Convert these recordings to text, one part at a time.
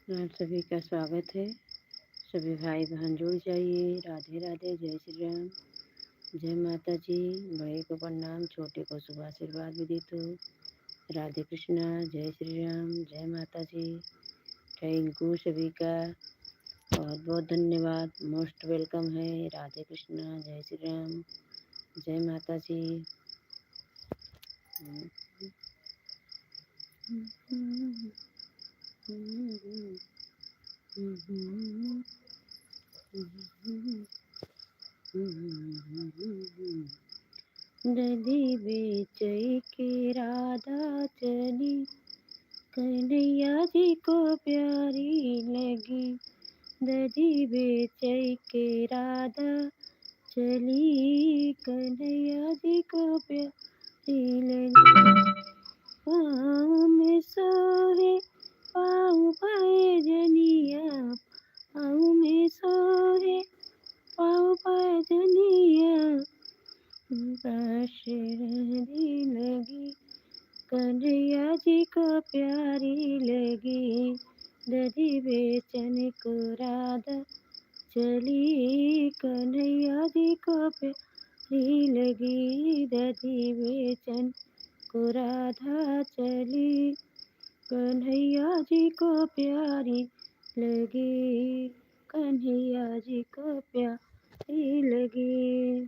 आप सभी का स्वागत है। सभी भाई बहन जुड़ जाइए। राधे राधे, जय श्री राम, जय माता जी। बड़े को प्रणाम, छोटे को शुभ आशीर्वाद विदित हो। राधे कृष्णा, जय श्री राम, जय माता जी। थैंक यू सभी का बहुत बहुत धन्यवाद। मोस्ट वेलकम है। राधे कृष्णा, जय श्री राम, जय माता जी। दधी बेचई के राधा चली, कन्हैया जी को प्यारी लगी। दधी बेचई के राधा चली, कन्हैया जी को प्यारी लगी। पाँव में सोहे पाँव पाए जनिया, पाँव में सोहे पाँव पाए जनिया, शरदी लगी, कन्हैया जी को प्यारी लगी। दधी बेचन को राधा चली, कन्हैया जी को प्यारी लगी। दधी बेचन को राधा चली, कन्हैया जी को प्यारी लगी। कन्हैया जी को प्यारी लगी।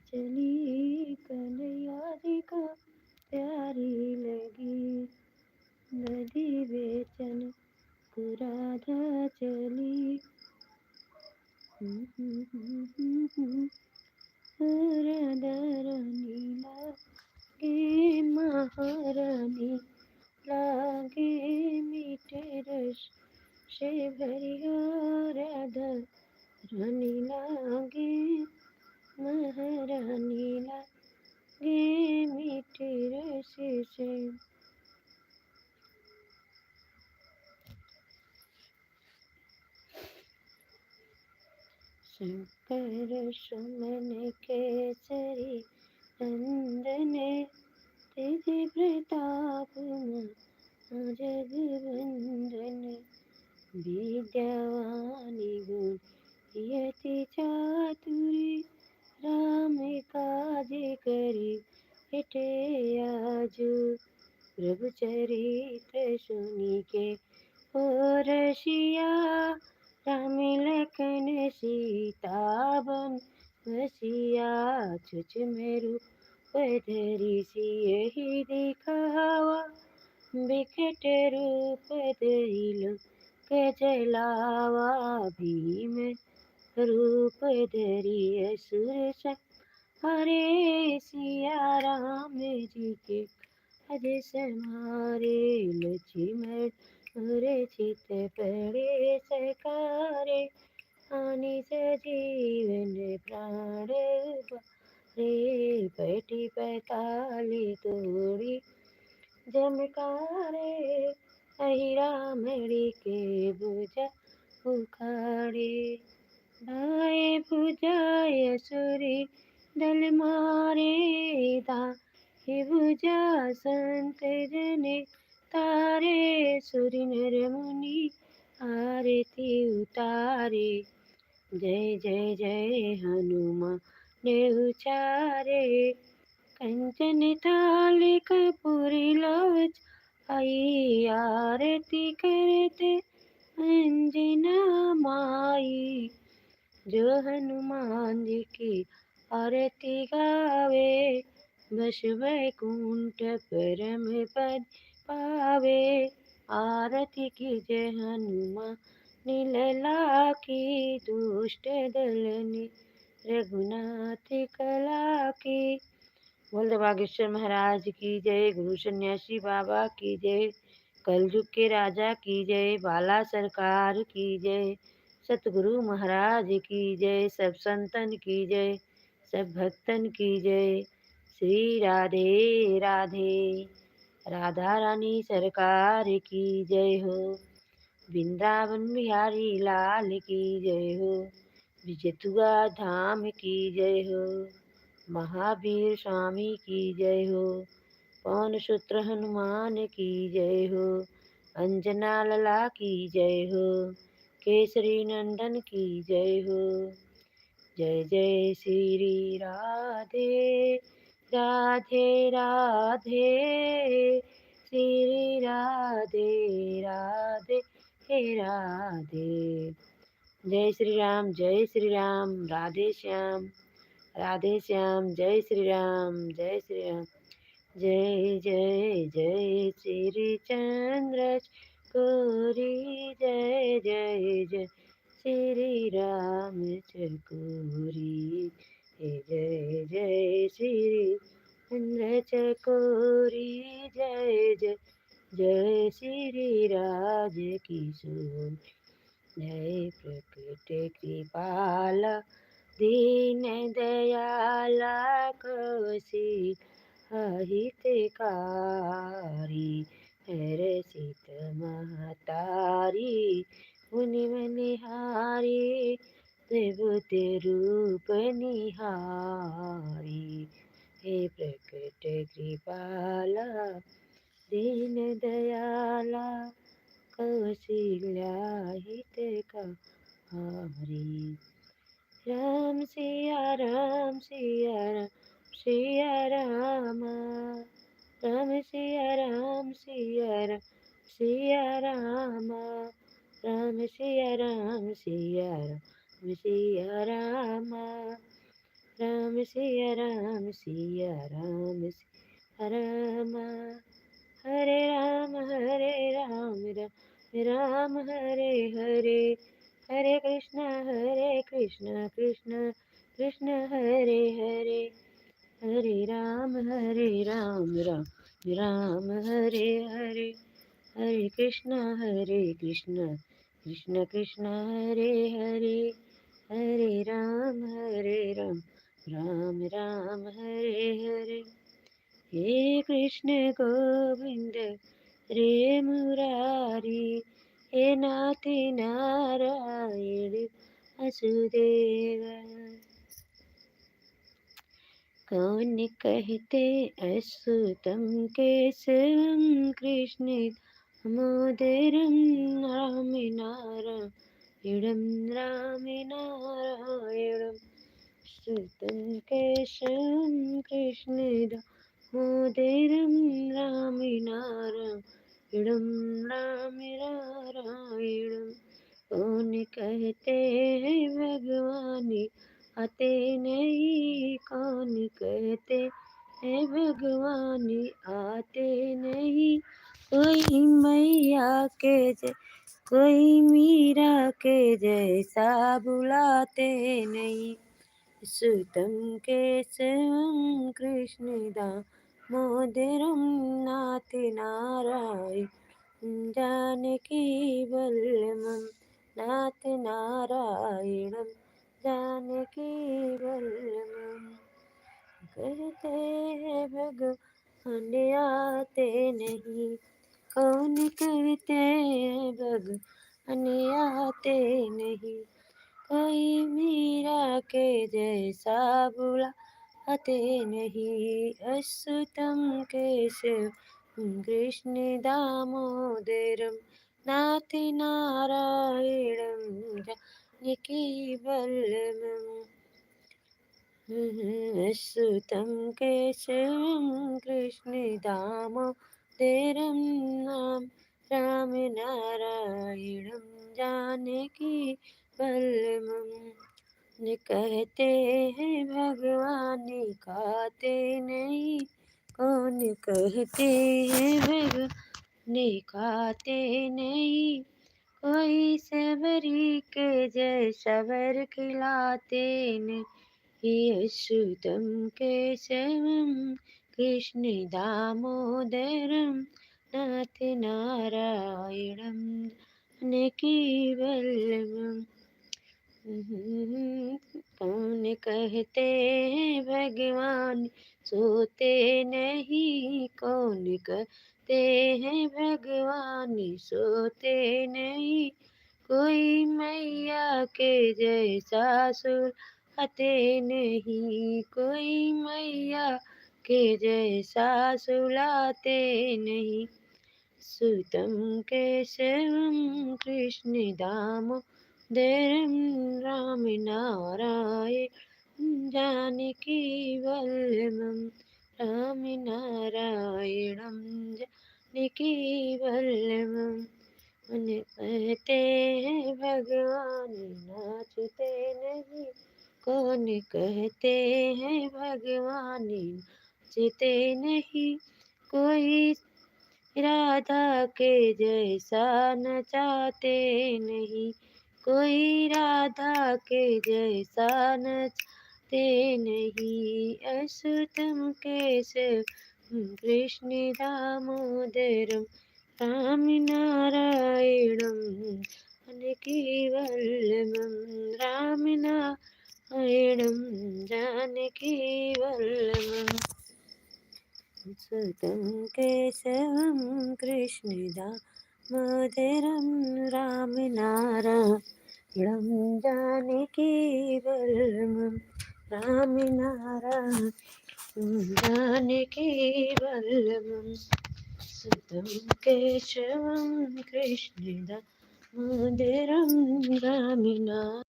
चली, कन्हैया जी को प्यारी लगी। दधी बेचन को राधा चली। राधा रानी लागे महारानी, लागे मीठे रस से भरिया। राधा रानी लागे महारानी, लागे मीठे रस से। शंकर सुमन केसरी नंदन, तेज प्रताप जगवंदन। विद्यावानी गुणयति चातुरी, राम काज करि हेठे आजू। प्रभु चरित्र सुनिके ओ रसिया, राम लखन सीता बन बसिया। छुछ मेरु धरि सियहि दिखावा, बिकट रूप धरि लोक जलावा। भीम रूप धरि असुर संहारे, सिया राम जी के काज समारे। लक्ष्मण मूर्छित पड़े सकारे, आनि सजीवन प्राण रे। बैठी पैताली तोड़ी जमकारे, अहि रामड़ी के भुजा उखाड़े। दाएं भुजाय असुरी दल मारे, दाएं भुजा संत जने तारे। सुर नर मुनि आरती उतारे, जय जय जय हनुमान उचारे। कंचन थाल कपूरी लाज, आई आरती करते अंजना माई। जो हनुमान जी की आरती गावे, बस वैकुंठ परम पद पावे। आरती कीजय हनुमान नीलला की, दुष्ट दलनी रघुनाथ कला की। बोल बागेश्वर महाराज की जय। गुरु सन्यासी बाबा की जय। कलयुग के राजा की जय। बाला सरकार की जय। सतगुरु महाराज की जय। सब संतन की जय, सब भक्तन की जय। श्री राधे राधे। राधा रानी सरकार की जय हो। वृंदावन बिहारी लाल की जय हो। विजयतुआ धाम की जय हो। महावीर स्वामी की जय हो। पवन सूत्र हनुमान की जय हो। अंजना लला की जय हो। केसरी नंदन की जय हो। जय जय श्री राधे राधे राधे। श्री राधे राधे हे राधे। जय श्री राम राधे श्याम जय श्री राम जय श्री राम। जय जय जय श्री चंद्र गौरी जय जय जय श्री राम चकोरी। जय जय श्री चंद्र चकोरी जय जय जय श्री राज किशोर। जय प्रकट कृपाल दीन दयाला कौशिक हितकारी। हर्षित महतारी मुनि मनिहारी। देवते रूप निहारी। हे प्रकट कृपाला दीन दयाला कौशल्या हितकारी। राम सिया राम सिया राम सिया राम। राम सिया राम सिया राम सिया राम। राम सिया राम सिया राम सिया राम। राम सिया राम सिया राम सिया राम। हरे राम राम राम हरे हरे। हरे कृष्ण कृष्ण कृष्ण हरे हरे। हरे राम राम राम हरे हरे। हरे कृष्ण कृष्ण कृष्ण हरे हरे। हरे राम राम राम हरे हरे। हे कृष्ण गोविंद रे मुरारी। हे नाथ नारायण वसुदेव। कौन कहते अच्युतम केशवम कृष्ण दामोदरम राम नारायणम राम नारायणम। अच्युतम केशवम कृष्ण दामोदरम राम नारायणम राम नारायणम। कौन कहते हैं भगवान आते नहीं। कौन कहते हैं भगवान आते नहीं। कोई मैया के जय कोई मीरा के जैसा बुलाते नहीं। सुतम केशवम कृष्ण दामोदरम नाथ नारायण जानकी वल्लभम नाथ नारायणम जानकी वल्लभम। कहते हैं भगवान आते नहीं। कौन कहते हैं भगवान आते नहीं। कोई मीरा के जैसा बुलाते नहीं। अच्युतम केशव कृष्ण दामोदरम नाथ नारायणम जानकी वल्लभम। अच्युतम केशवम कृष्ण दामोदरम नाम राम नारायणम जानकी वल्लभम। कहते हैं भगवान खाते नहीं। कौन कहते हैं भगवान खाते नहीं। कोई सबरी के जैसा वर खिलाते नहीं। अच्युतम केशवम कृष्ण दामोदरम नाथ नारायणम जानकी वल्लभम। कौन कहते हैं भगवान सोते नहीं। कौन कहते हैं भगवान सोते नहीं। कोई मैया के जैसा सुलाते नहीं। कोई मैया के जैसा सुलाते नहीं। सुतं केशवं कृष्ण दामोदरं रामनारायणं जानकी वल्लभं रामनारायणं जानकी वल्लभम्। मन कहते हैं भगवान नाचते नहीं, कौन कहते हैं भगवान नाचते नहीं। कोई राधा के जैसा नचाते नहीं, कोई राधा के जैसा नचाते नहीं। अच्युतम केशव कृष्ण दामोदरम राम नारायणम जानकी वल्लभम राम नारायणम जानकी वल्लभम। सुतं केशवं कृष्णदामोदरं रामनारायणं जानकी वल्लभं रामनारायणं जानकी वल्लभं। सुतं केशवं कृष्णदामोदरं रामनारायणं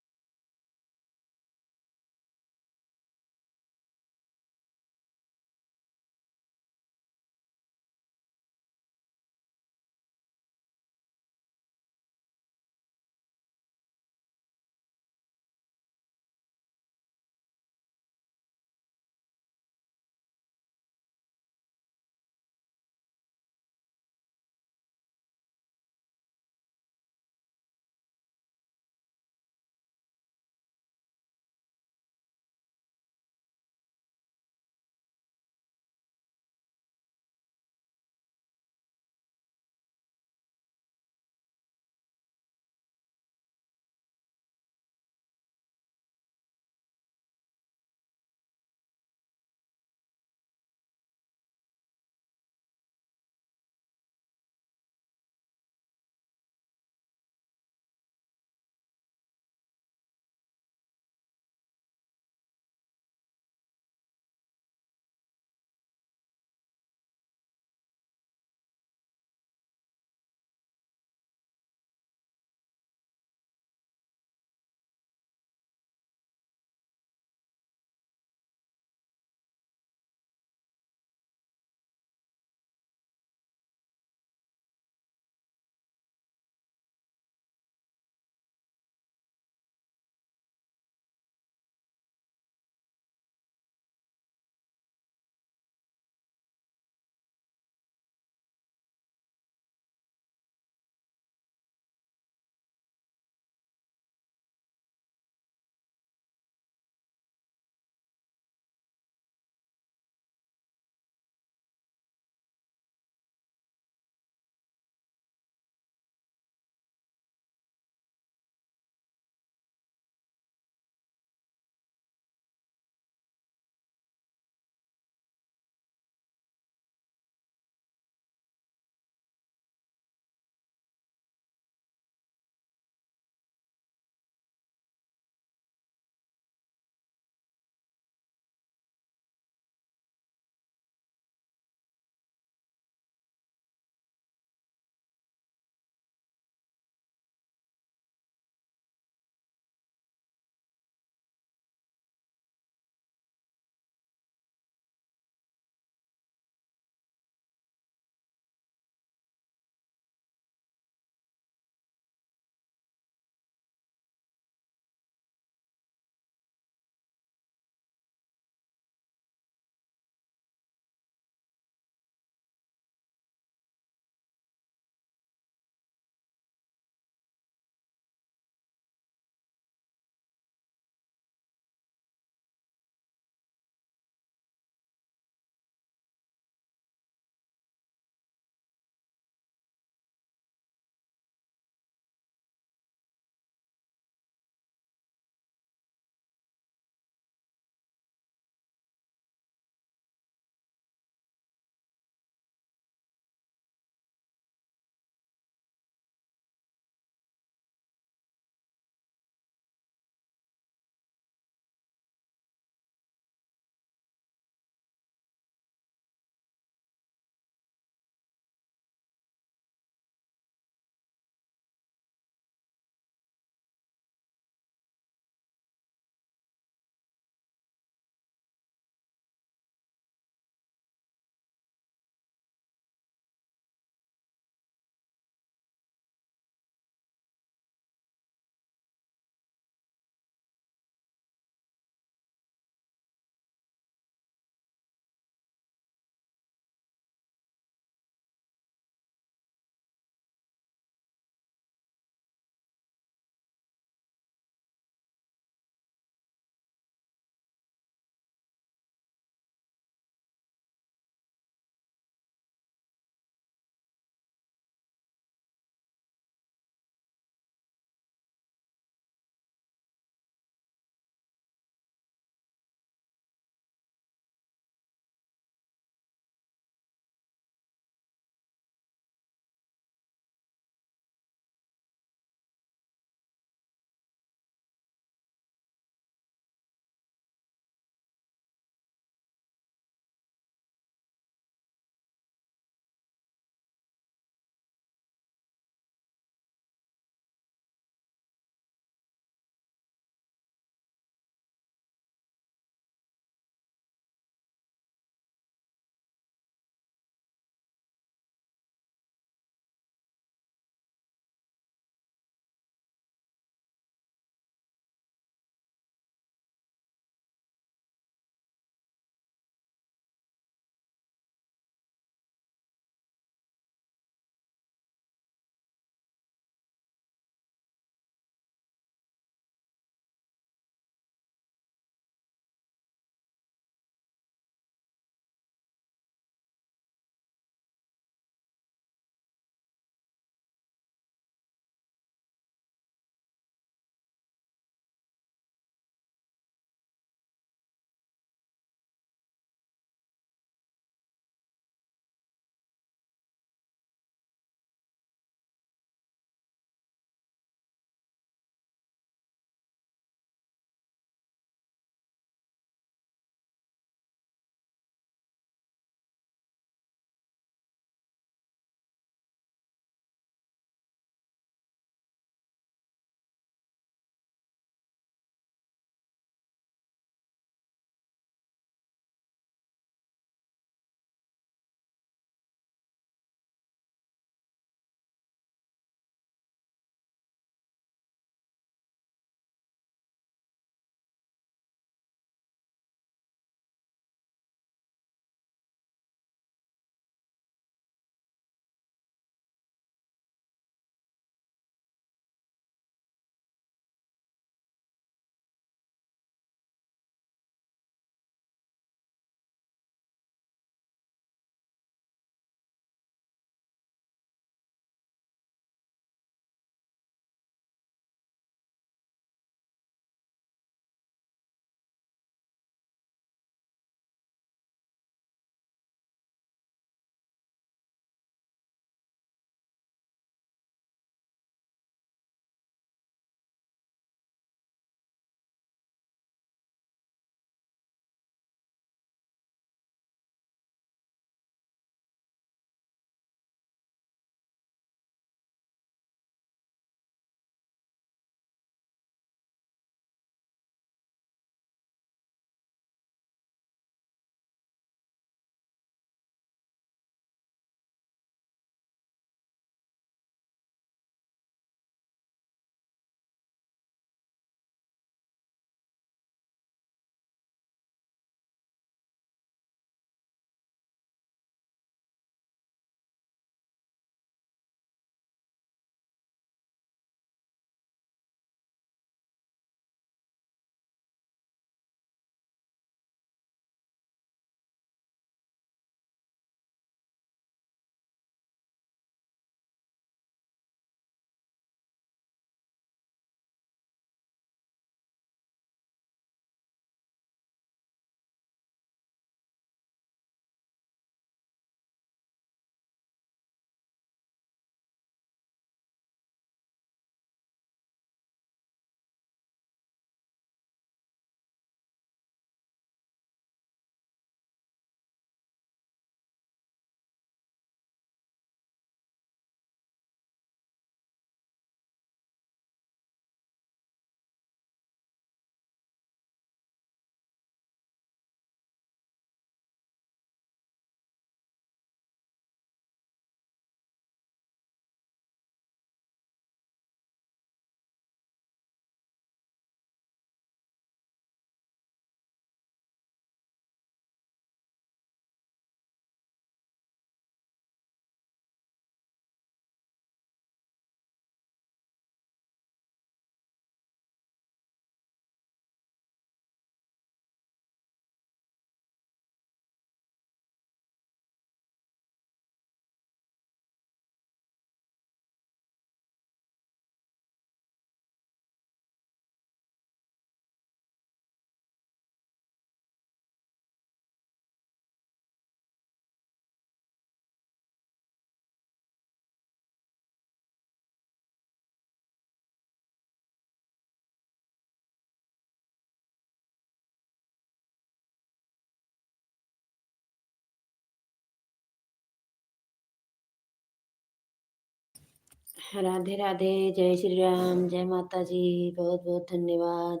राधे राधे, जय श्री राम, जय माता जी, बहुत बहुत धन्यवाद।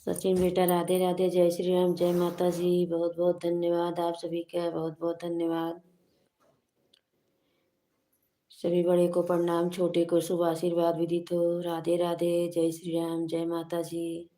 सचिन बेटा राधे राधे, जय श्री राम, जय माता जी, बहुत बहुत धन्यवाद आप सभी का, बहुत बहुत धन्यवाद। सभी बड़े को प्रणाम, छोटे को शुभ आशीर्वाद विदित हो। राधे राधे, जय श्री राम, जय माता जी।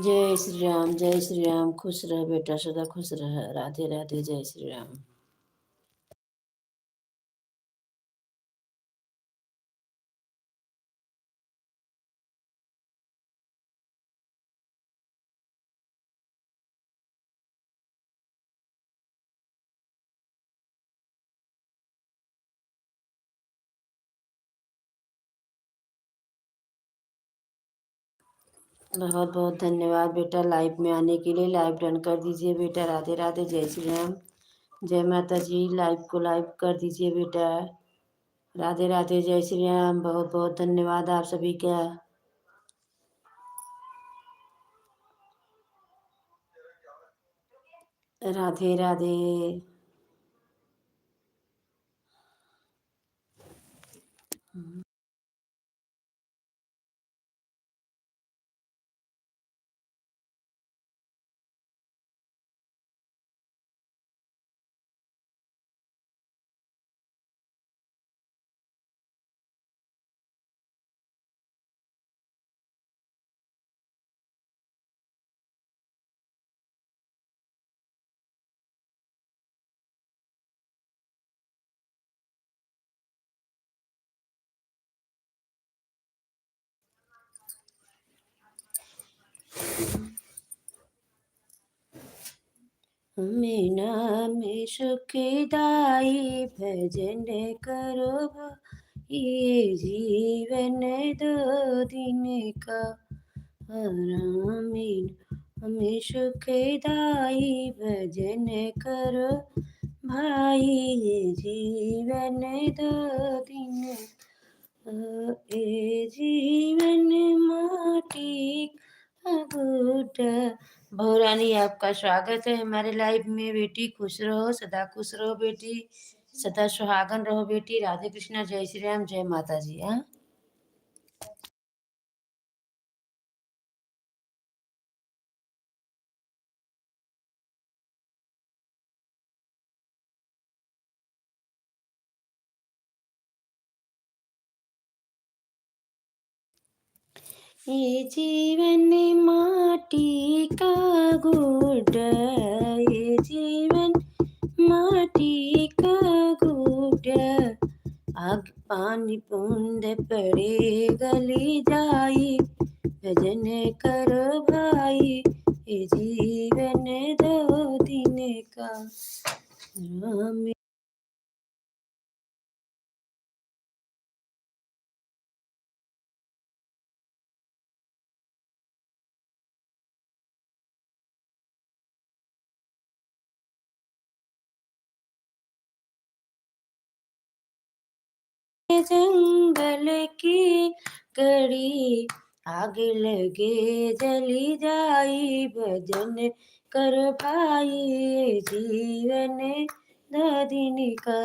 जय श्री राम, जय श्री राम, खुश रह बेटा, सदा खुश रह। राधे राधे, जय श्री राम। बहुत बहुत धन्यवाद बेटा लाइव में आने के लिए। लाइव डन कर दीजिए बेटा। राधे राधे, जय श्री राम, जय माता जी। लाइव को लाइव कर दीजिए बेटा। राधे राधे, जय श्री राम, बहुत बहुत धन्यवाद आप सभी का। राधे राधे। हमें नाम सुखदाई भजन करो, ये जीवन दो दिन का आराम। हमें सुखदाई भजन करो भाई, ये जीवन दो दिन ए जीवन माटी का घूटा। बहुरानी आपका स्वागत है हमारे लाइव में। बेटी खुश रहो, सदा खुश रहो बेटी, सदा सुहागन रहो बेटी। राधे कृष्णा, जय श्री राम, जय माता जी। हाँ, ये जीवन माटी का घूट, ये जीवन माटी का घूट। आग पानी बूंद पड़े गली जाई, भजन करो भाई, ये जीवन दो दिन का राम। जंगल की कड़ी आग लगे जली जाई, भजन कर भाई, ये जीवन दो दिन का।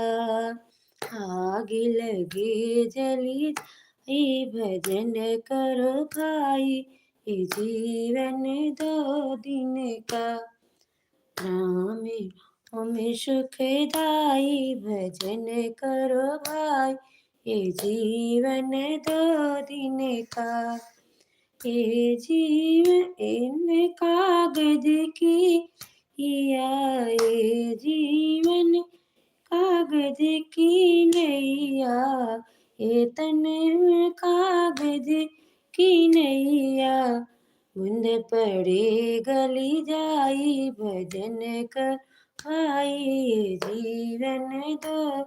आग लगे जली जाए भजन करो भाई, ये जीवन दो दिन का। राम हमें सुखदाई भजन करो भाई, ये जीवन दो दिन का। ये जीवन इन कागज की या ये जीवन कागज की नैया, ये तन कागज की नैया। बूंद पड़े गली जाई भजन कर भाई, ये जीवन दो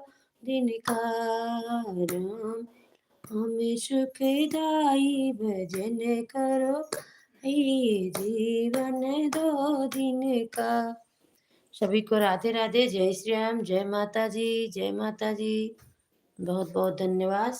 दिन का। राम हमें सुखदाई भजन करो, ये जीवन दो दिन का। सभी को राधे राधे, जय श्री राम, जय माता जी, जय माता जी। बहुत बहुत धन्यवाद।